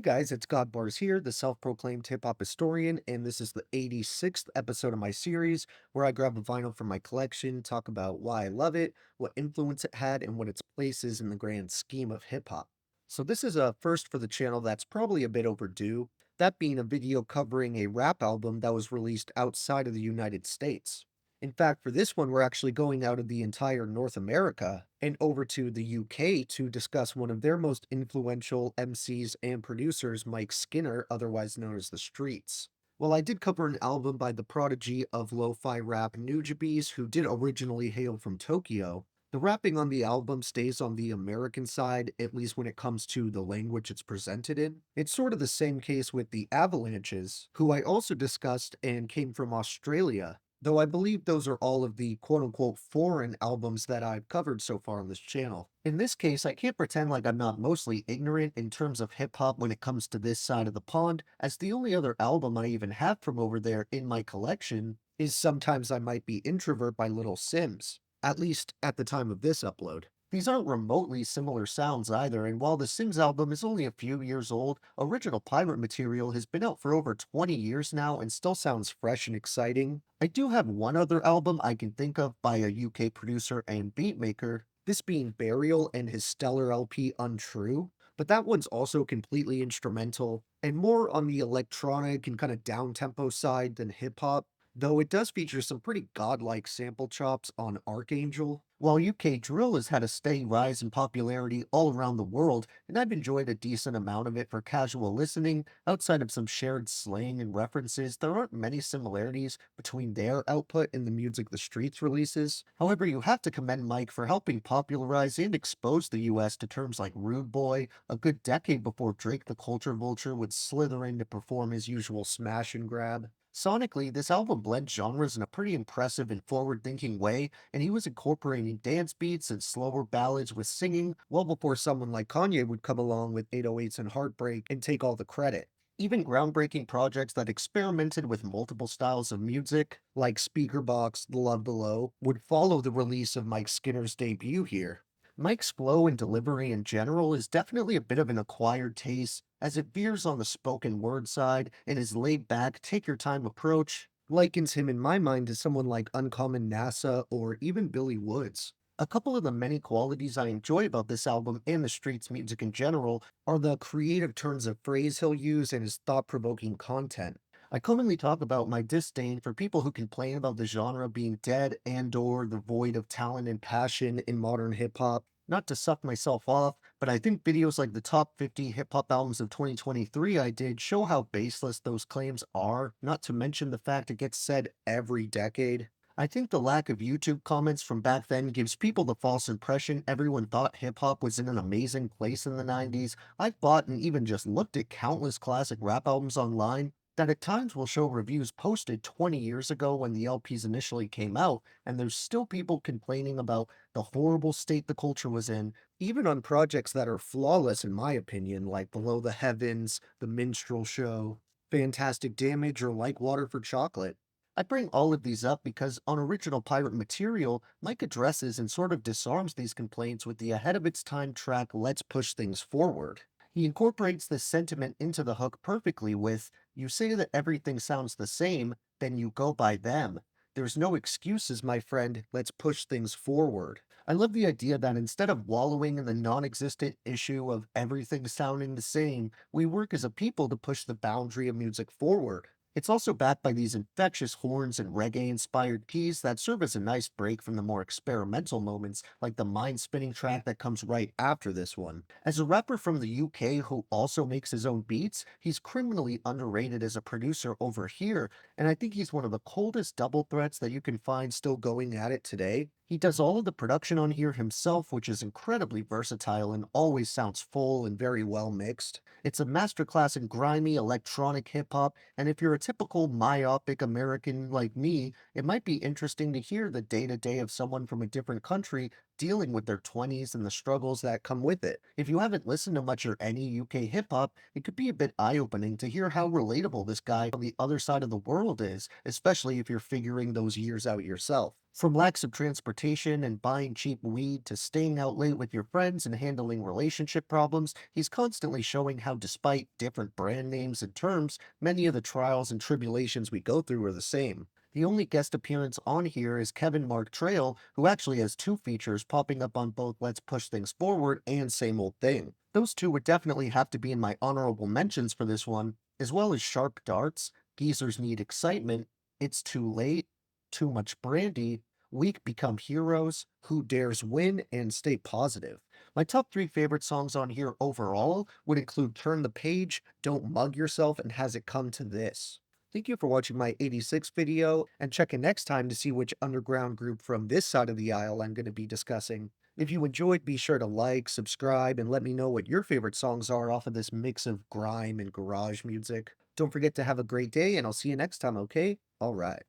Guys, it's God Bars here, the self-proclaimed hip-hop historian, and this is the 86th episode of my series where I grab a vinyl from my collection, talk about why I love it, what influence it had, and what its place is in the grand scheme of hip-hop. So this is a first for the channel that's probably a bit overdue, that being a video covering a rap album that was released outside of the United States. In fact, for this one, we're actually going out of the entire North America and over to the UK to discuss one of their most influential MCs and producers, Mike Skinner, otherwise known as The Streets. Well, I did cover an album by the prodigy of lo-fi rap Nujabes, who did originally hail from Tokyo. The rapping on the album stays on the American side, at least when it comes to the language it's presented in. It's sort of the same case with the Avalanches, who I also discussed and came from Australia, though I believe those are all of the quote-unquote foreign albums that I've covered so far on this channel. In this case, I can't pretend like I'm not mostly ignorant in terms of hip-hop when it comes to this side of the pond, as the only other album I even have from over there in my collection is Sometimes I Might Be Introvert by Little Sims, at least at the time of this upload. These aren't remotely similar sounds either, and while the Sims album is only a few years old, original Pirate material has been out for over 20 years now and still sounds fresh and exciting. I do have one other album I can think of by a UK producer and beatmaker, this being Burial and his stellar LP Untrue, but that one's also completely instrumental and more on the electronic and kind of down-tempo side than hip-hop, though it does feature some pretty godlike sample chops on Archangel. While UK drill has had a steady rise in popularity all around the world, and I've enjoyed a decent amount of it for casual listening, outside of some shared slang and references, there aren't many similarities between their output and the music the Streets releases. However, you have to commend Mike for helping popularize and expose the US to terms like rude boy, a good decade before Drake the Culture Vulture would slither in to perform his usual smash and grab. Sonically, this album blends genres in a pretty impressive and forward-thinking way, and he was incorporating dance beats and slower ballads with singing well before someone like Kanye would come along with 808s and Heartbreak and take all the credit. Even groundbreaking projects that experimented with multiple styles of music, like Speakerbox, The Love Below, would follow the release of Mike Skinner's debut here. Mike's flow and delivery in general is definitely a bit of an acquired taste, as it veers on the spoken word side, and his laid back, take your time approach likens him in my mind to someone like Uncommon NASA or even Billy Woods. A couple of the many qualities I enjoy about this album and the Streets music in general are the creative turns of phrase he'll use and his thought-provoking content. I commonly talk about my disdain for people who complain about the genre being dead and/or the void of talent and passion in modern hip hop. Not to suck myself off, but I think videos like the top 50 hip hop albums of 2023 I did show how baseless those claims are, not to mention the fact it gets said every decade. I think the lack of YouTube comments from back then gives people the false impression everyone thought hip hop was in an amazing place in the 90s. I've bought and even just looked at countless classic rap albums online that at times will show reviews posted 20 years ago when the LPs initially came out, and there's still people complaining about the horrible state the culture was in, even on projects that are flawless in my opinion, like Below the Heavens, The Minstrel Show, Fantastic Damage, or Like Water for Chocolate. I bring all of these up because on original Pirate material, Mike addresses and sort of disarms these complaints with the ahead of its time track Let's Push Things Forward. He incorporates this sentiment into the hook perfectly with, you say that everything sounds the same, then you go by them. There's no excuses, my friend, let's push things forward. I love the idea that instead of wallowing in the non-existent issue of everything sounding the same, we work as a people to push the boundary of music forward. It's also backed by these infectious horns and reggae-inspired keys that serve as a nice break from the more experimental moments, like the mind-spinning track that comes right after this one. As a rapper from the UK who also makes his own beats, he's criminally underrated as a producer over here, and I think he's one of the coldest double threats that you can find still going at it today. He does all of the production on here himself, which is incredibly versatile and always sounds full and very well mixed. It's a masterclass in grimy electronic hip hop, and if you're a typical myopic American like me, it might be interesting to hear the day to day of someone from a different country dealing with their 20s and the struggles that come with it. If you haven't listened to much or any UK hip hop, it could be a bit eye opening to hear how relatable this guy on the other side of the world is, especially if you're figuring those years out yourself. From lacks of transportation and buying cheap weed to staying out late with your friends and handling relationship problems, he's constantly showing how, despite different brand names and terms, many of the trials and tribulations we go through are the same. The only guest appearance on here is Kevin Mark Trail, who actually has two features popping up on both Let's Push Things Forward and Same Old Thing. Those two would definitely have to be in my honorable mentions for this one, as well as Sharp Darts, Geezers Need Excitement, It's Too Late, Too Much Brandy, Weak Become Heroes, Who Dares Win, and Stay Positive. My top three favorite songs on here overall would include Turn the Page, Don't Mug Yourself, and Has It Come to This. Thank you for watching my 86 video, and check in next time to see which underground group from this side of the aisle I'm going to be discussing. If you enjoyed, be sure to like, subscribe, and let me know what your favorite songs are off of this mix of grime and garage music. Don't forget to have a great day, and I'll see you next time, okay? Alright.